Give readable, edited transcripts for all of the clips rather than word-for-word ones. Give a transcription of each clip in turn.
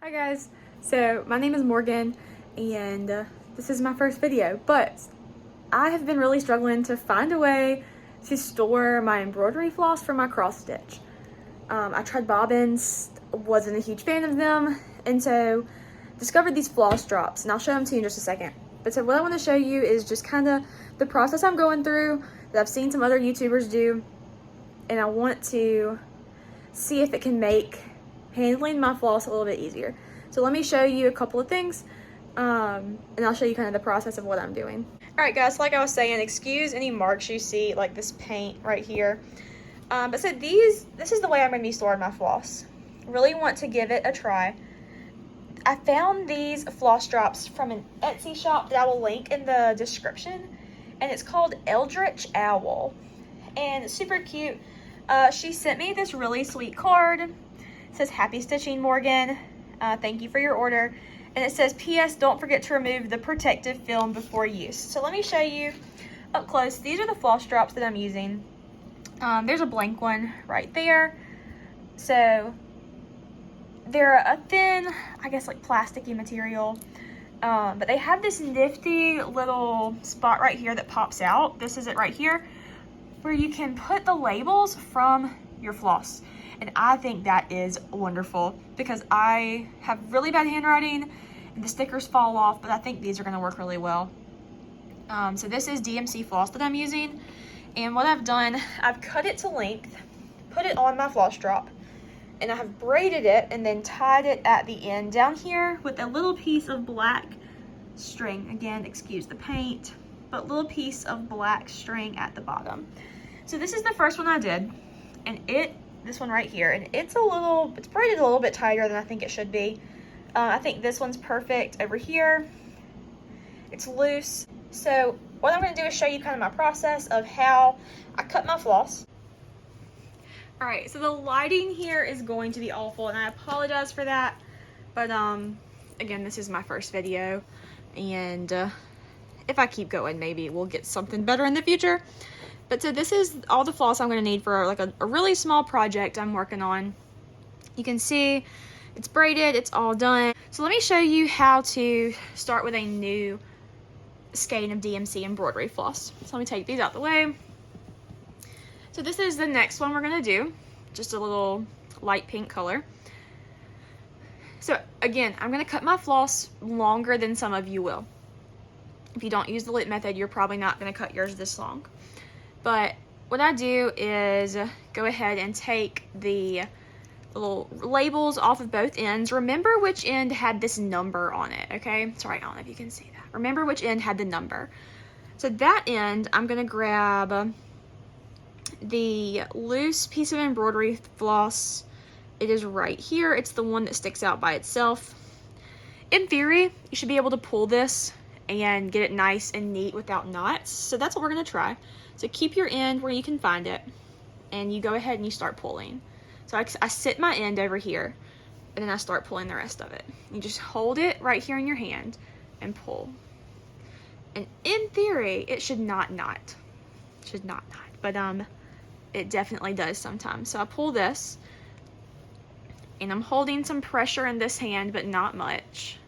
Hi guys, so my name is Morgan and this is my first video, but I have been really struggling to find a way to store my embroidery floss for my cross stitch. I tried bobbins, wasn't a huge fan of them, and so discovered these floss drops, and I'll show them to you in just a second. But so what I want to show you is just kind of the process I'm going through that I've seen some other YouTubers do, and I want to see if it can make handling my floss a little bit easier. So let me show you a couple of things and I'll show you kind of the process of what I'm doing. Alright guys, so like I was saying, excuse any marks you see, like this paint right here. But so this is the way I'm going to be storing my floss. Really want to give it a try. I found these floss drops from an Etsy shop that I will link in the description, and it's called EldritchOwl, and it's super cute. She sent me this really sweet card. It says, "Happy stitching, Morgan. Thank you for your order." And it says, "P.S. Don't forget to remove the protective film before use." So let me show you up close. These are the floss drops that I'm using. There's a blank one right there. So they're a thin, I guess like plasticky material. But they have this nifty little spot right here that pops out. This is it right here, where you can put the labels from your floss. And I think that is wonderful because I have really bad handwriting and the stickers fall off, but I think these are going to work really well. So this is DMC Floss that I'm using. And what I've done, I've cut it to length, put it on my floss drop, and I have braided it and then tied it at the end down here with a little piece of black string. Again, excuse the paint, but little piece of black string at the bottom. So this is the first one I did, and this one right here, and it's braided a little bit tighter than I think it should be. I think this one's perfect over here. It's loose. So what I'm going to do is show you kind of my process of how I cut my floss. All right, so the lighting here is going to be awful, and I apologize for that. But again, this is my first video, and if I keep going, maybe we'll get something better in the future. But so this is all the floss I'm going to need for like a really small project I'm working on. You can see it's braided, it's all done. So let me show you how to start with a new skein of DMC embroidery floss. So let me take these out the way. So this is the next one we're going to do, just a little light pink color. So again, I'm going to cut my floss longer than some of you will. If you don't use the lit method, you're probably not going to cut yours this long. But what I do is go ahead and take the little labels off of both ends. Remember which end had this number on it, okay? Sorry, I don't know if you can see that. Remember which end had the number. So that end, I'm going to grab the loose piece of embroidery floss. It is right here. It's the one that sticks out by itself. In theory, you should be able to pull this and get it nice and neat without knots. So that's what we're going to try. So keep your end where you can find it, and you go ahead and you start pulling. So I sit my end over here, and then I start pulling the rest of it. You just hold it right here in your hand and pull. And in theory, it should not knot. It should not knot, but it definitely does sometimes. So I pull this, and I'm holding some pressure in this hand, but not much.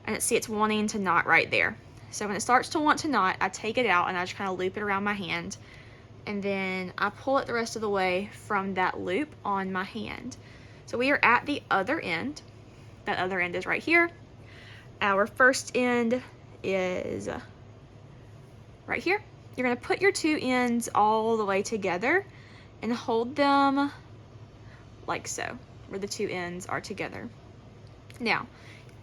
And see, it's wanting to knot right there. So when it starts to want to knot, I take it out and I just kind of loop it around my hand. And then I pull it the rest of the way from that loop on my hand. So we are at the other end. That other end is right here. Our first end is right here. You're going to put your two ends all the way together and hold them like so, where the two ends are together. Now,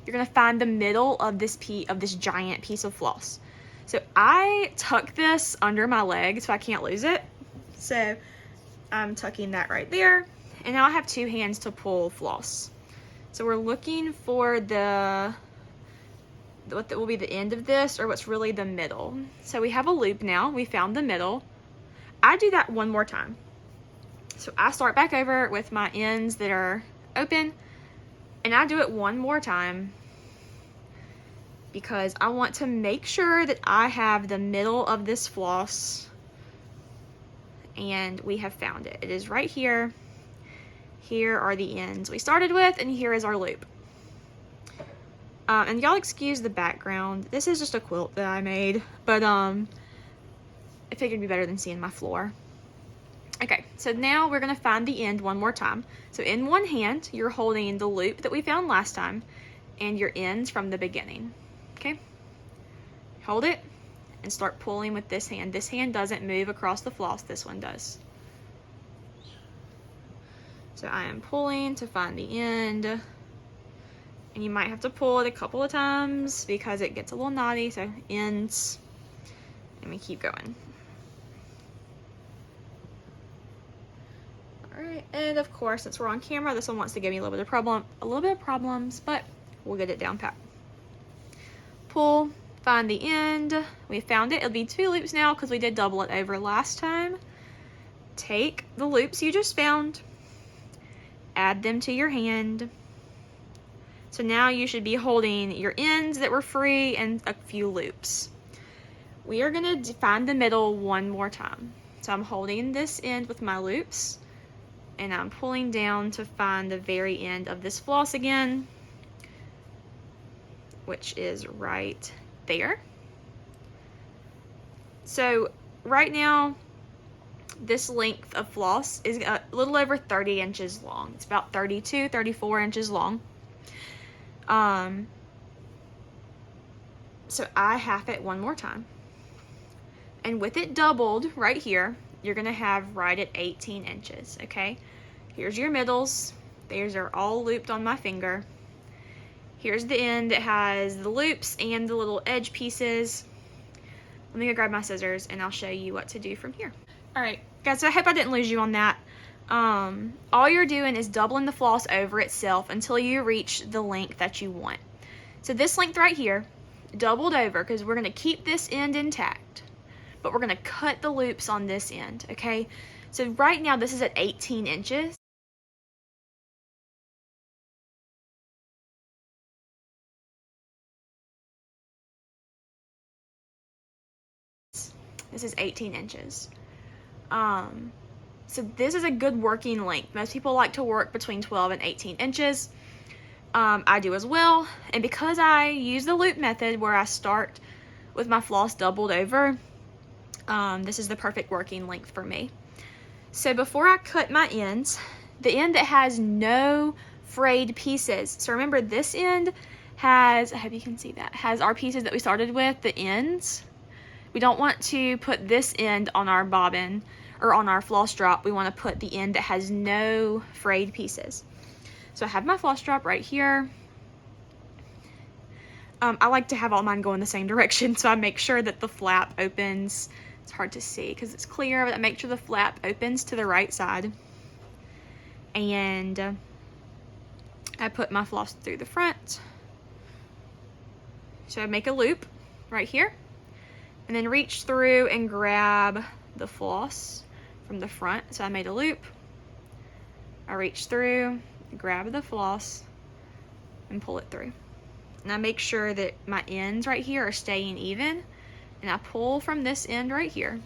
you're going to find the middle of this giant piece of floss. So I tuck this under my leg so I can't lose it. So I'm tucking that right there. And now I have two hands to pull floss. So we're looking for what will be the end of this, or what's really the middle. So we have a loop now. We found the middle. I do that one more time. So I start back over with my ends that are open, and I do it one more time because I want to make sure that I have the middle of this floss, and we have found it. It is right here. Here are the ends we started with, and here is our loop. And y'all excuse the background. This is just a quilt that I made, but I figured it'd be better than seeing my floor. Okay, so now we're gonna find the end one more time. So in one hand, you're holding the loop that we found last time and your ends from the beginning, okay? Hold it and start pulling with this hand. This hand doesn't move across the floss, this one does. So I am pulling to find the end, and you might have to pull it a couple of times because it gets a little knotty, so ends, and we keep going. Alright, and of course, since we're on camera, this one wants to give me a little bit of problems, but we'll get it down pat. Pull, find the end. We found it. It'll be 2 loops now because we did double it over last time. Take the loops you just found, add them to your hand. So now you should be holding your ends that were free and a few loops. We are going to find the middle one more time. So I'm holding this end with my loops, and I'm pulling down to find the very end of this floss again, which is right there. So right now, this length of floss is a little over 30 inches long. It's about 32, 34 inches long. So I half it one more time. And with it doubled right here, you're gonna have right at 18 inches, okay? Here's your middles. These are all looped on my finger. Here's the end that has the loops and the little edge pieces. Let me go grab my scissors and I'll show you what to do from here. All right, guys, so I hope I didn't lose you on that. All you're doing is doubling the floss over itself until you reach the length that you want. So this length right here, doubled over, because we're gonna keep this end intact, but we're gonna cut the loops on this end, okay? So right now this is at 18 inches. This is 18 inches. So this is a good working length. Most people like to work between 12 and 18 inches. I do as well. And because I use the loop method where I start with my floss doubled over, this is the perfect working length for me. So before I cut my ends, the end that has no frayed pieces. So remember, this end has, I hope you can see that, has our pieces that we started with, the ends. We don't want to put this end on our bobbin or on our floss drop. We want to put the end that has no frayed pieces. So I have my floss drop right here. I like to have all mine go in the same direction, so I make sure that the flap opens. It's hard to see because it's clear, but I make sure the flap opens to the right side. And I put my floss through the front. So I make a loop right here, and then reach through and grab the floss from the front. So I made a loop, I reach through, grab the floss, and pull it through. And I make sure that my ends right here are staying even, and I pull from this end right here,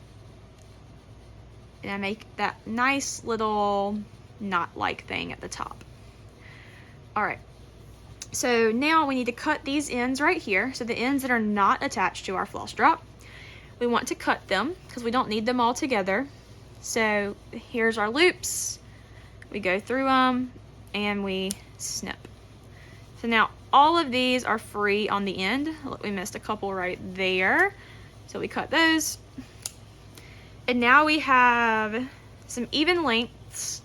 and I make that nice little knot-like thing at the top. All right, so now we need to cut these ends right here. So the ends that are not attached to our floss drop, we want to cut them because we don't need them all together. So here's our loops. We go through them and we snip. So now all of these are free on the end. Look, we missed a couple right there. So we cut those. And now we have some even lengths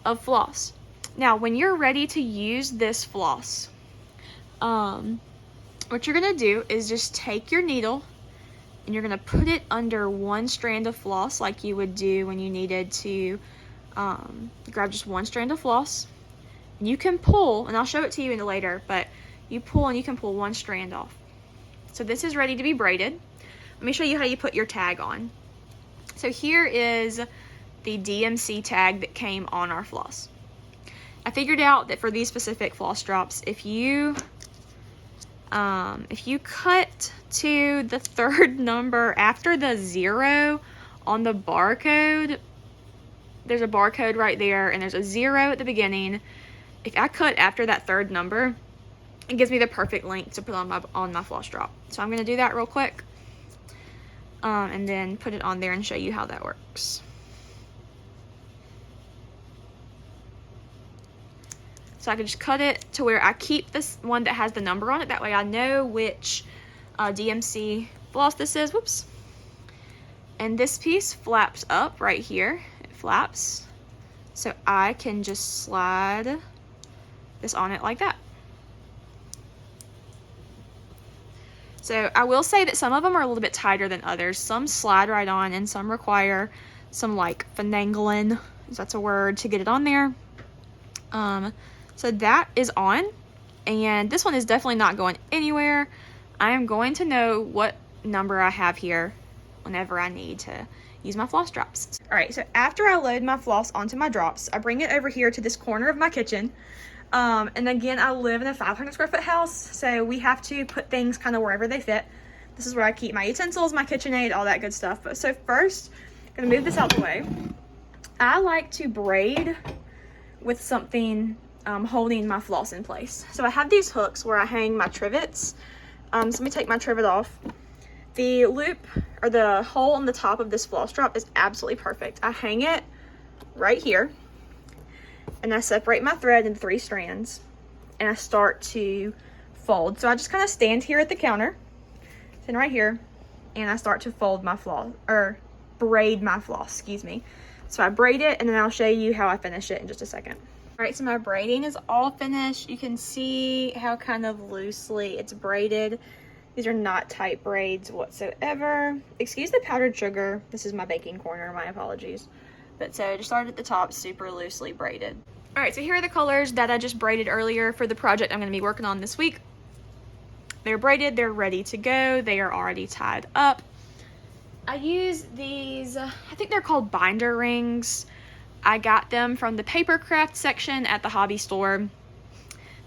of floss. Now, when you're ready to use this floss, what you're gonna do is just take your needle and you're gonna put it under one strand of floss like you would do when you needed to grab just one strand of floss. And you can pull, and I'll show it to you later, but you pull and you can pull one strand off. So this is ready to be braided. Let me show you how you put your tag on. So here is the DMC tag that came on our floss. I figured out that for these specific floss drops, if you cut to the third number after the 0 on the barcode, there's a barcode right there, and there's a 0 at the beginning. If I cut after that third number, it gives me the perfect length to put on my floss drop. So I'm going to do that real quick, and then put it on there and show you how that works. So I can just cut it to where I keep this one that has the number on it. That way I know which DMC floss this is. Whoops. And this piece flaps up right here. It flaps. So I can just slide this on it like that. So I will say that some of them are a little bit tighter than others. Some slide right on and some require some like finagling, if that's a word, to get it on there. So that is on, and this one is definitely not going anywhere. I am going to know what number I have here whenever I need to use my floss drops. All right, so after I load my floss onto my drops, I bring it over here to this corner of my kitchen. And again, I live in a 500 square foot house, so we have to put things kind of wherever they fit. This is where I keep my utensils, my KitchenAid, all that good stuff. But so first, I'm gonna move this out the way. I like to braid with something holding my floss in place. So I have these hooks where I hang my trivets. So let me take my trivet off. The loop or the hole on the top of this floss drop is absolutely perfect. I hang it right here, and I separate my thread into 3 strands, and I start to fold. So I just kind of stand here at the counter, stand right here, and I start to fold my floss, or braid my floss, excuse me. So I braid it, and then I'll show you how I finish it in just a second. All right, so my braiding is all finished. You can see how kind of loosely it's braided. These are not tight braids whatsoever. Excuse the powdered sugar. This is my baking corner, my apologies. But so just started at the top, super loosely braided. All right, so here are the colors that I just braided earlier for the project I'm gonna be working on this week. They're braided, they're ready to go. They are already tied up. I use these, I think they're called binder rings. I got them from the paper craft section at the hobby store.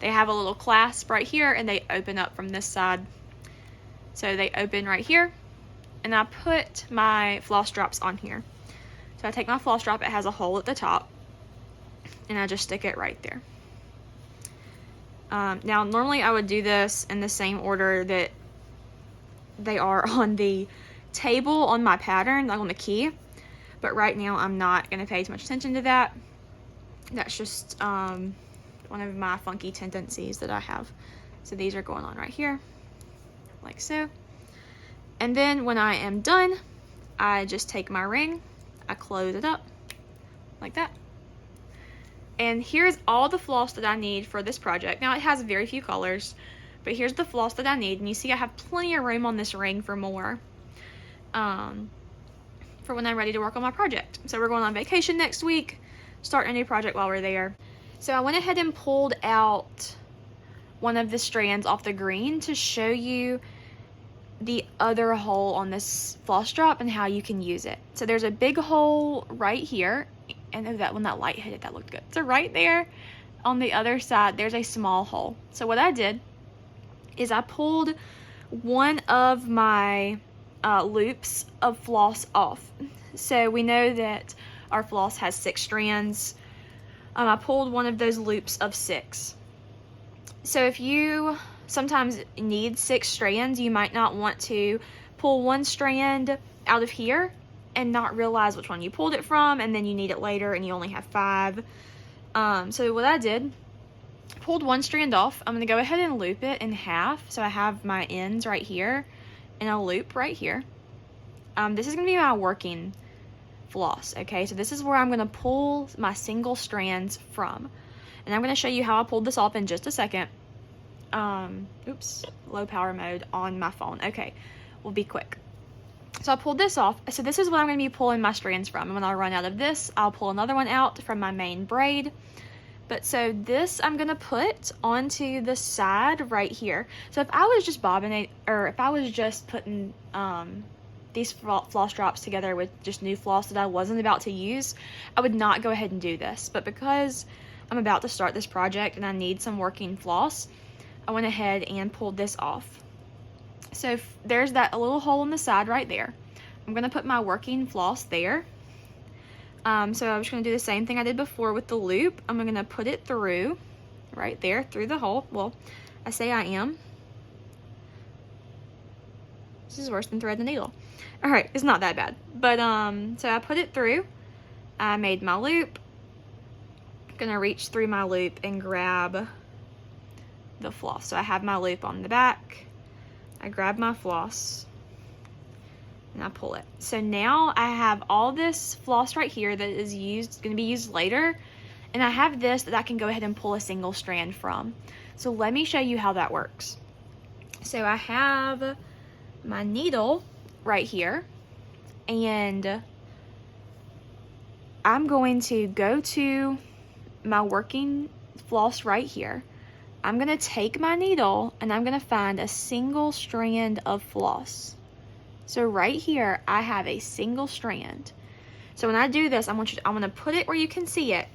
They have a little clasp right here, and they open up from this side. So they open right here, and I put my floss drops on here. So I take my floss drop, it has a hole at the top, and I just stick it right there. Now normally I would do this in the same order that they are on the table on my pattern, like on the key, but right now I'm not going to pay too much attention to that. That's just one of my funky tendencies that I have. So these are going on right here, like so. And then when I am done, I just take my ring, I close it up like that. And here's all the floss that I need for this project. Now it has very few colors, but here's the floss that I need. And you see I have plenty of room on this ring for more, for when I'm ready to work on my project. So we're going on vacation next week, starting a new project while we're there. So I went ahead and pulled out one of the strands off the green to show you the other hole on this floss drop and how you can use it. So there's a big hole right here, and that when that light hit it, that looked good. So right there on the other side, there's a small hole. So what I did is I pulled one of my loops of floss off. So we know that our floss has 6 strands. I pulled one of those loops of 6. So if you sometimes need 6 strands, you might not want to pull one strand out of here and not realize which one you pulled it from, and then you need it later and you only have 5. So what I did, pulled one strand off. I'm going to go ahead and loop it in half. So I have my ends right here and a loop right here. This is going to be my working floss, okay? So this is where I'm going to pull my single strands from. And I'm going to show you how I pulled this off in just a second. Oops, low power mode on my phone. Okay, we'll be quick. So I pulled this off. So this is what I'm going to be pulling my strands from. And when I run out of this, I'll pull another one out from my main braid. But so this I'm going to put onto the side right here. So if I was just bobbing, or if I was just putting these floss drops together with just new floss that I wasn't about to use, I would not go ahead and do this. But because I'm about to start this project and I need some working floss, I went ahead and pulled this off. So there's that little hole in the side right there. I'm going to put my working floss there. So I'm just going to do the same thing I did before with the loop. I'm going to put it through right there, through the hole. Well, I say I am. This is worse than thread the needle. All right, it's not that bad. But, so I put it through. I made my loop. Gonna reach through my loop and grab the floss. So I have my loop on the back. I grab my floss and I pull it. So now I have all this floss right here that is going to be used later, and I have this that I can go ahead and pull a single strand from. So let me show you how that works. So I have my needle right here, and I'm going to go to my working floss right here. I'm going to take my needle and I'm going to find a single strand of floss. So right here, I have a single strand. So when I do this, I'm going to put it where you can see it,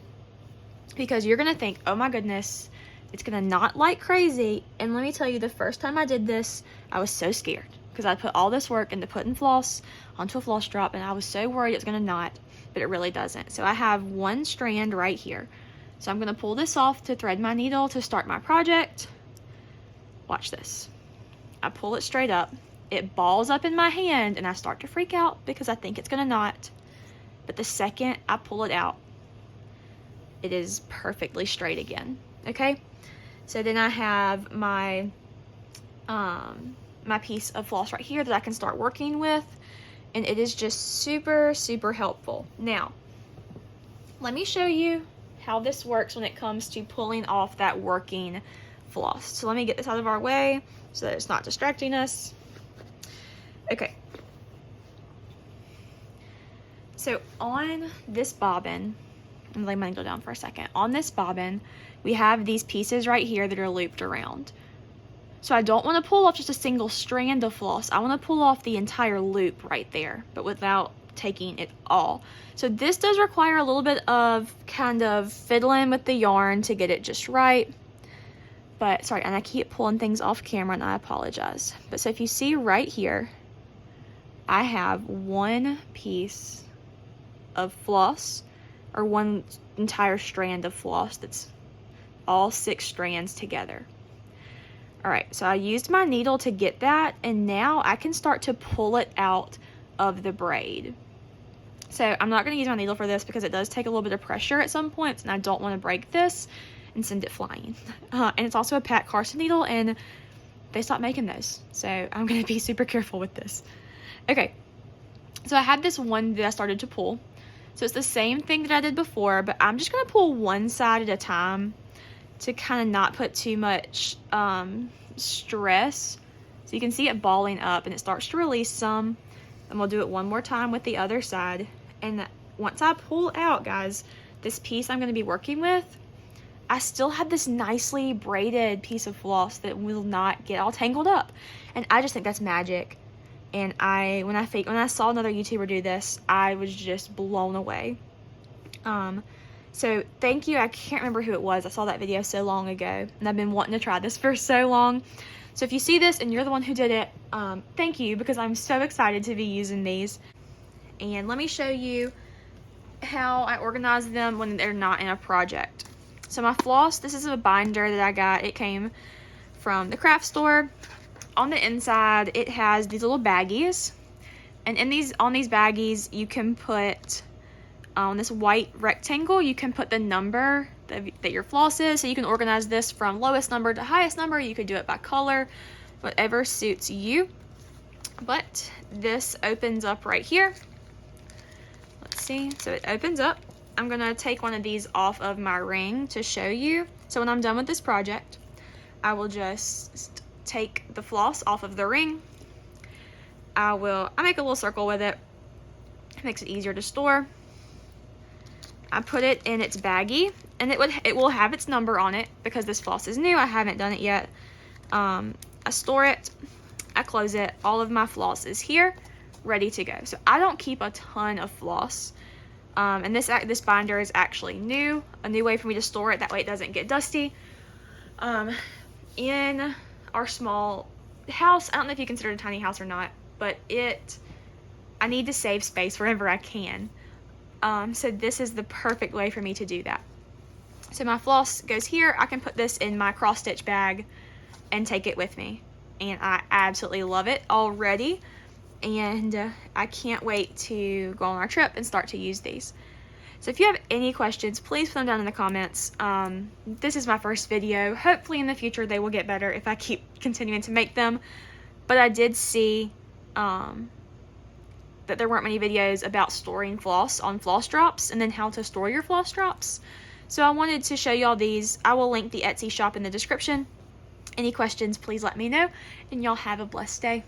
because you're going to think, oh my goodness, it's going to knot like crazy. And let me tell you, the first time I did this, I was so scared, because I put all this work into putting floss onto a floss drop, and I was so worried it's going to knot, but it really doesn't. So I have one strand right here. So I'm going to pull this off to thread my needle to start my project. Watch this. I pull it straight up. It balls up in my hand and I start to freak out because I think it's going to knot. But the second I pull it out, it is perfectly straight again. Okay? So then I have my my piece of floss right here that I can start working with, and it is just super, super helpful. Now, let me show you how this works when it comes to pulling off that working floss. So let me get this out of our way so that it's not distracting us. Okay. So on this bobbin, I'm gonna lay my needle down for a second. On this bobbin, we have these pieces right here that are looped around. So I don't want to pull off just a single strand of floss. I want to pull off the entire loop right there, but without taking it all. So this does require a little bit of kind of fiddling with the yarn to get it just right. But sorry, and I keep pulling things off camera and I apologize. But so if you see right here, I have one piece of floss, or one entire strand of floss that's all 6 strands together. All right, so I used my needle to get that, and now I can start to pull it out of the braid. So I'm not going to use my needle for this because it does take a little bit of pressure at some points, and I don't want to break this and send it flying. And it's also a Pat Carson needle, and they stopped making those. So I'm going to be super careful with this. Okay, so I had this one that I started to pull. So it's the same thing that I did before, but I'm just going to pull one side at a time to kind of not put too much stress. So you can see it balling up and it starts to release some. And we'll do it one more time with the other side. And once I pull out, guys, this piece I'm going to be working with, I still have this nicely braided piece of floss that will not get all tangled up. And I just think that's magic. And when I saw another YouTuber do this, I was just blown away. So thank you. I can't remember who it was. I saw that video so long ago, and I've been wanting to try this for so long. So if you see this and you're the one who did it, thank you, because I'm so excited to be using these. And let me show you how I organize them when they're not in a project. So my floss, this is a binder that I got. It came from the craft store. On the inside, it has these little baggies. And on these baggies, you can put, on this white rectangle, you can put the number that your floss is. So you can organize this from lowest number to highest number. You could do it by color, whatever suits you. But this opens up right here. Let's see. So it opens up. I'm going to take one of these off of my ring to show you. So when I'm done with this project, I will just take the floss off of the ring. I make a little circle with it. It makes it easier to store. I put it in its baggie, and it will have its number on it because this floss is new. I haven't done it yet. I store it. I close it. All of my floss is here, ready to go. So I don't keep a ton of floss. And this binder is actually new, a new way for me to store it. That way it doesn't get dusty. In our small house, I don't know if you consider it a tiny house or not, but I need to save space wherever I can. So this is the perfect way for me to do that. So my floss goes here. I can put this in my cross stitch bag and take it with me. And I absolutely love it already. And I can't wait to go on our trip and start to use these. So if you have any questions, please put them down in the comments. This is my first video. Hopefully in the future they will get better if I keep continuing to make them. But I did see that there weren't many videos about storing floss on floss drops and then how to store your floss drops. So I wanted to show y'all these. I will link the Etsy shop in the description. Any questions, please let me know. And y'all have a blessed day.